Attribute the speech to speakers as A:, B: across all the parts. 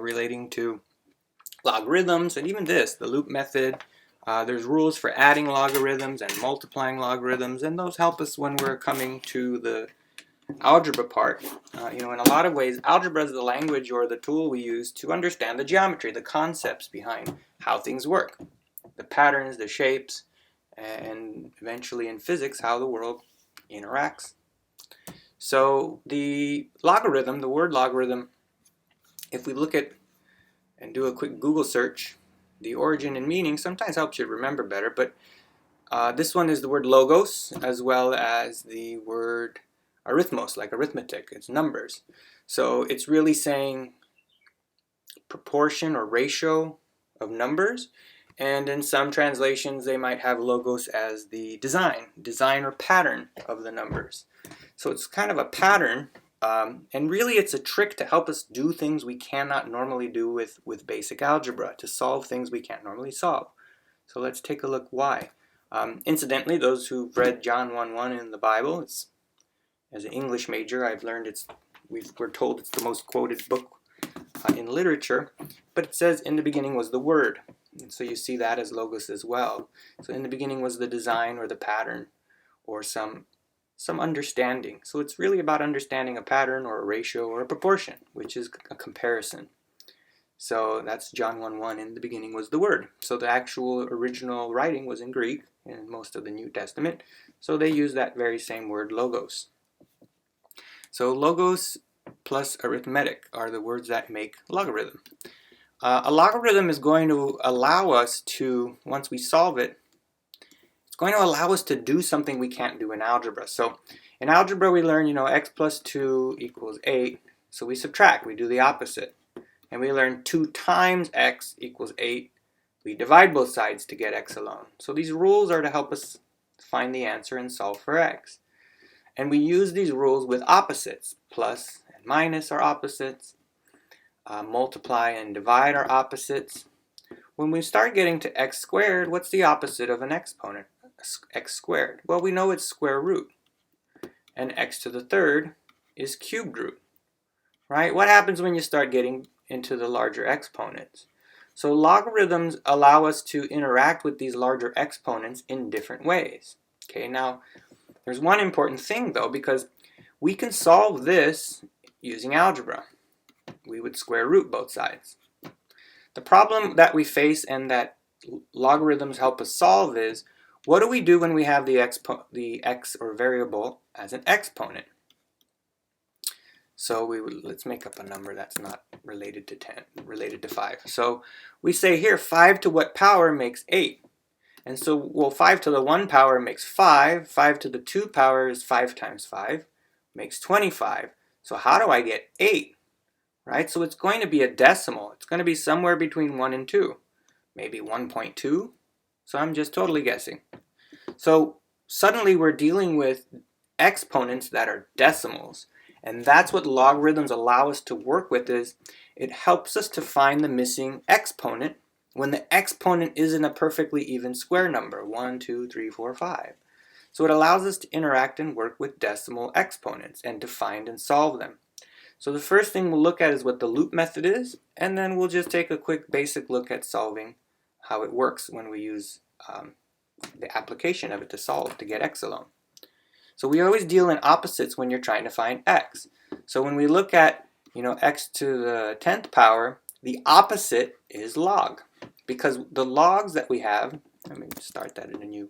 A: relating to logarithms, and even this, the loop method. There's rules for adding logarithms and multiplying logarithms, and those help us when we're coming to the algebra part. In a lot of ways, algebra is the language or the tool we use to understand the geometry, the concepts behind how things work, the patterns, the shapes, and eventually in physics, how the world interacts. So the logarithm, the word logarithm, if we look at and do a quick Google search, the origin and meaning sometimes helps you remember better, but this one is the word logos as well as the word arithmos, like arithmetic. It's numbers. So it's really saying proportion or ratio of numbers, and in some translations they might have logos as the design or pattern of the numbers. So it's kind of a pattern, and really it's a trick to help us do things we cannot normally do with basic algebra, to solve things we can't normally solve. So let's take a look why. Incidentally, those who've read John 1:1 in the Bible, as an English major, I've learned we're told it's the most quoted book in literature, but it says in the beginning was the Word, and so you see that as logos as well. So in the beginning was the design or the pattern or some understanding. So it's really about understanding a pattern or a ratio or a proportion, which is a comparison. So that's John 1:1, in the beginning was the Word. So the actual original writing was in Greek in most of the New Testament, so they use that very same word, logos. So logos plus arithmetic are the words that make logarithm. A logarithm is going to allow us to, once we solve it, it's going to allow us to do something we can't do in algebra. So in algebra we learn, x plus 2 equals 8. So we subtract, we do the opposite. And we learn 2 times x equals 8. We divide both sides to get x alone. So these rules are to help us find the answer and solve for x. And we use these rules with opposites. Plus and minus are opposites. Multiply and divide are opposites. When we start getting to x squared, what's the opposite of an exponent? X squared. Well, we know it's square root. And x to the third is cubed root. Right? What happens when you start getting into the larger exponents? So logarithms allow us to interact with these larger exponents in different ways. Okay, now there's one important thing though, because we can solve this using algebra. We would square root both sides. The problem that we face and that logarithms help us solve is, what do we do when we have the x or variable as an exponent? So let's make up a number that's not related to 10, related to 5. So we say here 5 to what power makes 8? And so, well, 5 to the 1 power makes 5. 5 to the 2 power is 5 times 5, makes 25. So how do I get 8? Right? So it's going to be a decimal. It's going to be somewhere between 1 and 2. Maybe 1.2. So I'm just totally guessing. So suddenly we're dealing with exponents that are decimals. And that's what logarithms allow us to work with, is it helps us to find the missing exponent when the exponent isn't a perfectly even square number, 1, 2, 3, 4, 5. So it allows us to interact and work with decimal exponents and to find and solve them. So the first thing we'll look at is what the loop method is, and then we'll just take a quick basic look at solving, how it works when we use the application of it to solve, to get x alone. So we always deal in opposites when you're trying to find x. So when we look at, x to the 10th power, the opposite is log. Because the logs that we have, let me start that in a new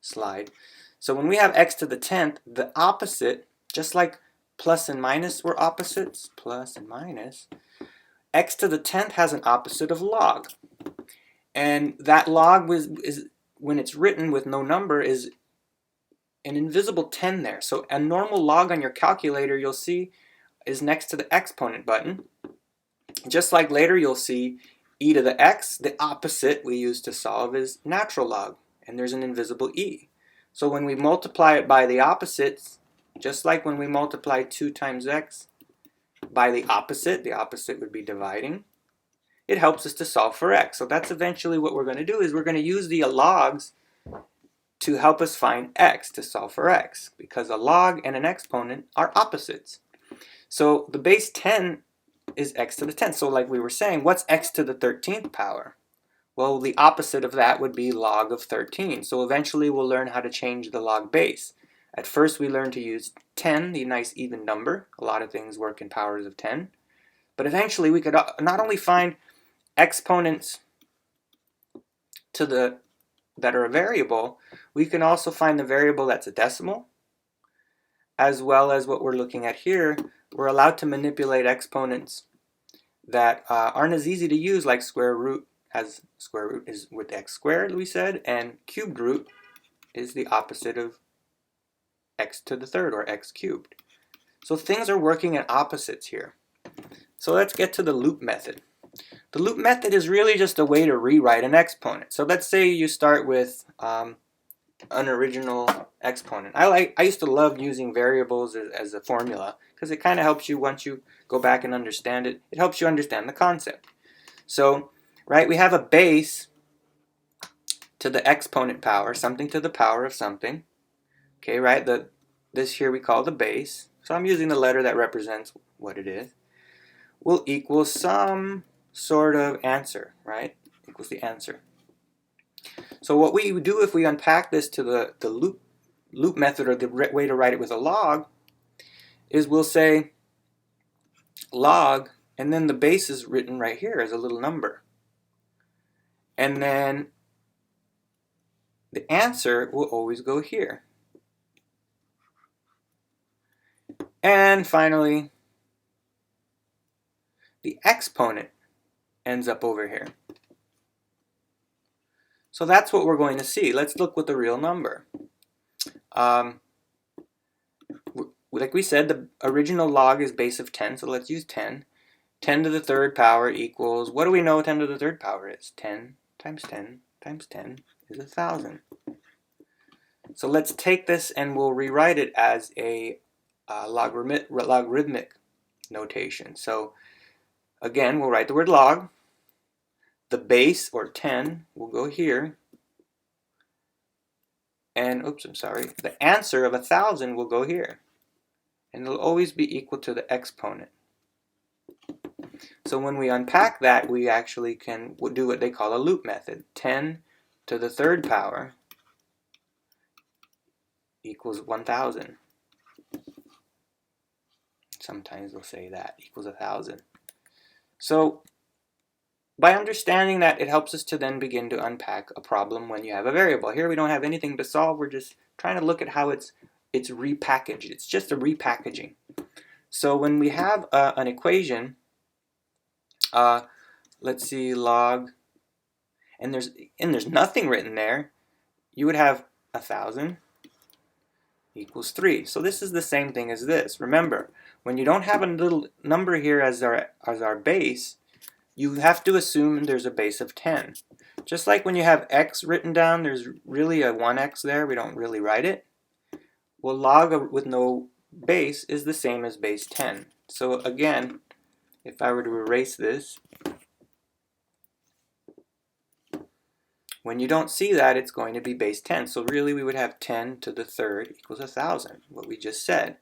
A: slide. So when we have x to the 10th, the opposite, just like plus and minus were opposites, plus and minus, x to the 10th has an opposite of log. And that log is when it's written with no number, is an invisible 10 there. So a normal log on your calculator, you'll see, is next to the exponent button. Just like later you'll see e to the x, the opposite we use to solve is natural log, and there's an invisible e. So when we multiply it by the opposites, just like when we multiply 2 times x by the opposite would be dividing, it helps us to solve for x. So that's eventually what we're going to do, is we're going to use the logs to help us find x, to solve for x, because a log and an exponent are opposites. So the base 10 is x to the 10th. So like we were saying, what's x to the 13th power? Well, the opposite of that would be log of 13. So eventually we'll learn how to change the log base. At first we learn to use 10, the nice even number. A lot of things work in powers of 10. But eventually we could not only find exponents that are a variable, we can also find the variable that's a decimal, as well as what we're looking at here. We're allowed to manipulate exponents that aren't as easy to use, like square root, as square root is with x squared, we said, and cubed root is the opposite of x to the third, or x cubed. So things are working at opposites here. So let's get to the loop method. The loop method is really just a way to rewrite an exponent. So let's say you start with an original exponent. I used to love using variables as a formula because it kind of helps you, once you go back and understand it, it helps you understand the concept. So, right, we have a base to the exponent power, something to the power of something. Okay, right, this here we call the base. So I'm using the letter that represents what it is. Will equal some sort of answer, right? Equals the answer. So what we do if we unpack this to the loop method, or the way to write it with a log, is we'll say log, and then the base is written right here as a little number. And then the answer will always go here. And finally, the exponent ends up over here. So that's what we're going to see. Let's look with the real number. Like we said, the original log is base of 10, so let's use 10. 10 to the third power equals, what do we know 10 to the third power is? 10 times 10 times 10 is 1,000. So let's take this and we'll rewrite it as a logarithmic notation. So again, we'll write the word log. The base, or 10, will go here. And, oops, I'm sorry. The answer of 1,000 will go here. And it'll always be equal to the exponent. So when we unpack that, we actually can do what they call a loop method. 10 to the third power equals 1,000. Sometimes they'll say that equals 1,000. So by understanding that, it helps us to then begin to unpack a problem when you have a variable. Here we don't have anything to solve. We're just trying to look at how it's repackaged. It's just a repackaging. So when we have an equation, let's see, log, and there's nothing written there, you would have 1,000 equals 3. So this is the same thing as this. Remember, when you don't have a little number here as our base, you have to assume there's a base of 10. Just like when you have x written down, there's really a 1x there. We don't really write it. Well, log with no base is the same as base 10. So again, if I were to erase this, when you don't see that, it's going to be base 10. So really we would have 10 to the third equals 1,000, what we just said.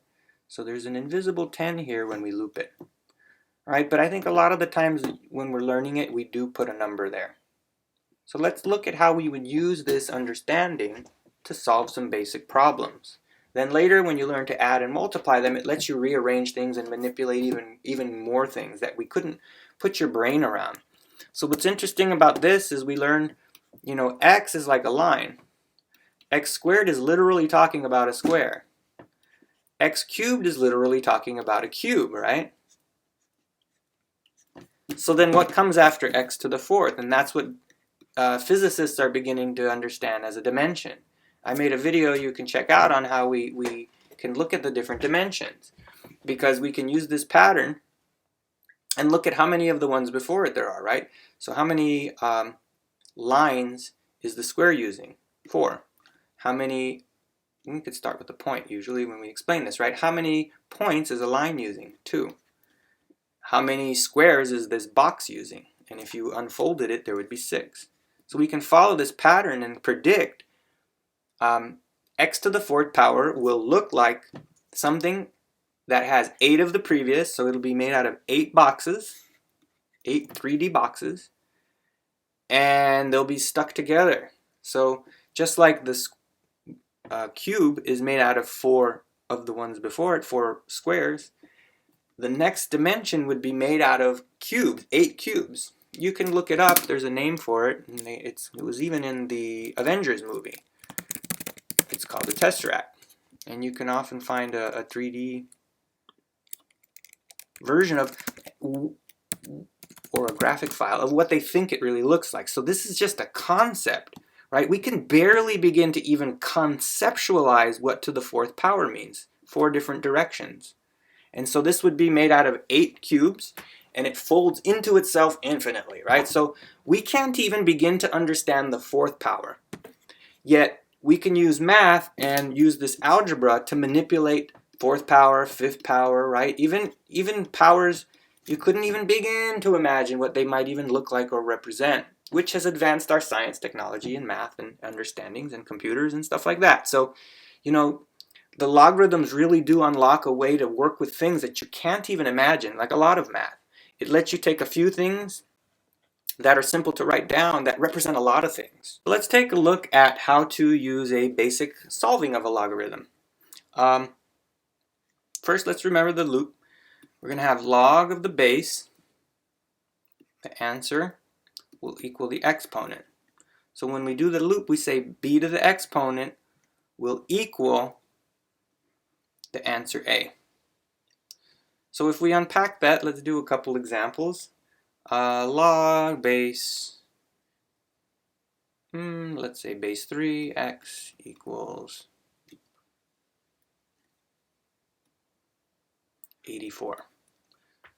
A: So there's an invisible 10 here when we loop it. Right, but I think a lot of the times when we're learning it, we do put a number there. So let's look at how we would use this understanding to solve some basic problems. Then later, when you learn to add and multiply them, it lets you rearrange things and manipulate even more things that we couldn't put your brain around. So what's interesting about this is we learned, you know, x is like a line. X squared is literally talking about a square. X cubed is literally talking about a cube, right? So then what comes after x to the fourth? And that's what physicists are beginning to understand as a dimension. I made a video you can check out on how we can look at the different dimensions, because we can use this pattern and look at how many of the ones before it there are, right? So how many lines is the square using? 4. How many, we could start with the point usually when we explain this, right? How many points is a line using? 2. How many squares is this box using? And if you unfolded it, there would be 6. So we can follow this pattern and predict x to the fourth power will look like something that has 8 of the previous, so it'll be made out of 8 boxes, 8 3D boxes, and they'll be stuck together. So just like this cube is made out of 4 of the ones before it, 4 squares, the next dimension would be made out of cubes, 8 cubes. You can look it up, there's a name for it, and it was even in the Avengers movie. It's called the Tesseract. And you can often find a 3D version of, or a graphic file of what they think it really looks like. So this is just a concept, right? We can barely begin to even conceptualize what to the 4th power means, 4 different directions. And so this would be made out of 8 cubes, and it folds into itself infinitely, right? So we can't even begin to understand the 4th power. Yet we can use math and use this algebra to manipulate 4th power, 5th power, right? Even powers you couldn't even begin to imagine what they might even look like or represent, which has advanced our science, technology, and math and understandings and computers and stuff like that. So, you know, the logarithms really do unlock a way to work with things that you can't even imagine, like a lot of math. It lets you take a few things that are simple to write down that represent a lot of things. Let's take a look at how to use a basic solving of a logarithm. First, let's remember the loop. We're going to have log of the base. The answer will equal the exponent. So when we do the loop, we say b to the exponent will equal the answer a. So if we unpack that, let's do a couple examples. Log base, let's say base 3, x equals 84.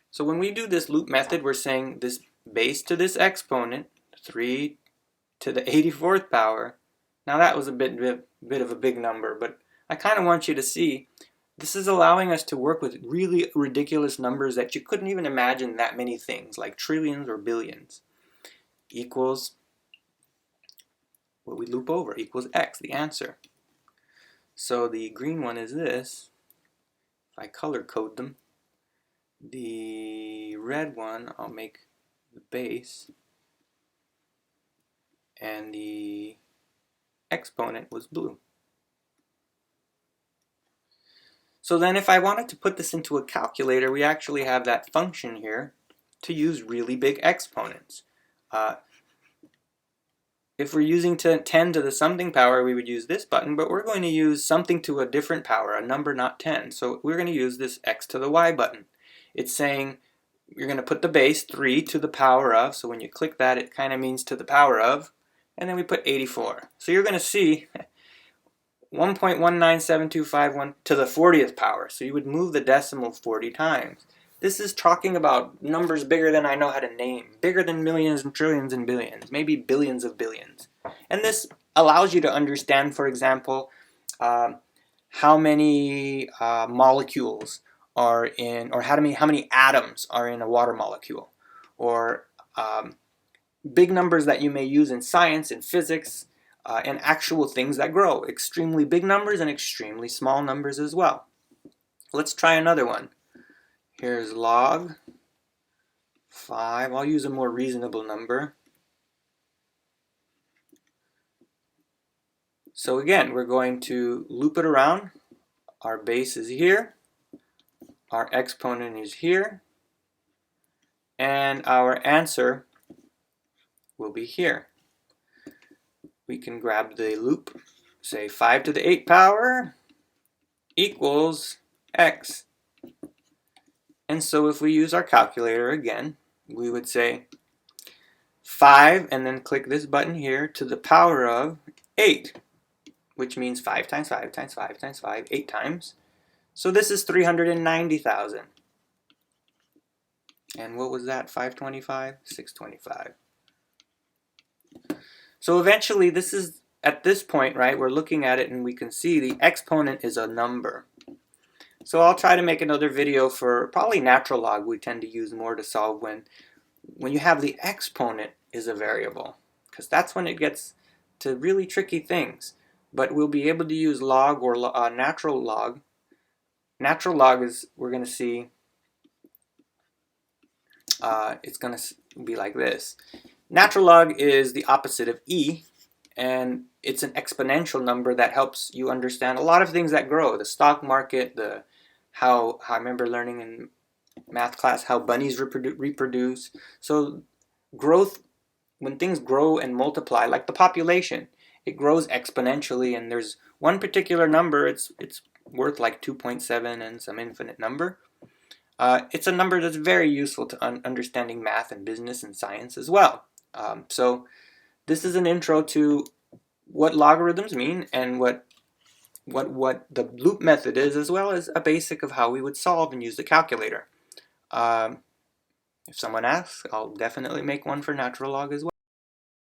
A: So when we do this loop method, we're saying this base to this exponent, 3 to the 84th power. Now that was a bit of a big number, but I kind of want you to see this is allowing us to work with really ridiculous numbers that you couldn't even imagine that many things, like trillions or billions. Equals what we loop over, equals x, the answer. So the green one is this. If I color code them, the red one I'll make the base, and the exponent was blue. So then if I wanted to put this into a calculator, we actually have that function here to use really big exponents. If we're using 10 to the something power, we would use this button, but we're going to use something to a different power, a number not 10. So we're going to use this x to the y button. It's saying you're going to put the base 3 to the power of, so when you click that, it kind of means to the power of, and then we put 84. So you're going to see 1.197251 to the 40th power. So you would move the decimal 40 times. This is talking about numbers bigger than I know how to name, bigger than millions and trillions and billions, maybe billions of billions. And this allows you to understand, for example, how many molecules are in, or how many atoms are in a water molecule, or big numbers that you may use in science and physics, and actual things that grow, extremely big numbers and extremely small numbers as well. Let's try another one. Here's log 5. I'll use a more reasonable number. So again, we're going to loop it around. Our base is here, our exponent is here, and our answer will be here. We can grab the loop, say 5 to the 8th power equals x. And so if we use our calculator again, we would say 5 and then click this button here to the power of 8, which means 5 times 5 times 5 times 5, 8 times. So this is 390,000. And what was that, 525? 625. So eventually this is, at this point, right, we're looking at it and we can see the exponent is a number. So I'll try to make another video for probably natural log. We tend to use more to solve when you have the exponent is a variable, because that's when it gets to really tricky things. But we'll be able to use log or natural log, natural log is, we're going to see, it's going to be like this. Natural log is the opposite of e, and it's an exponential number that helps you understand a lot of things that grow. The stock market, how I remember learning in math class how bunnies reproduce. So growth, when things grow and multiply, like the population, it grows exponentially, and there's one particular number, it's worth like 2.7 and some infinite number. It's a number that's very useful to understanding math and business and science as well. So this is an intro to what logarithms mean and what the loop method is, as well as a basic of how we would solve and use the calculator. If someone asks, I'll definitely make one for natural log as well.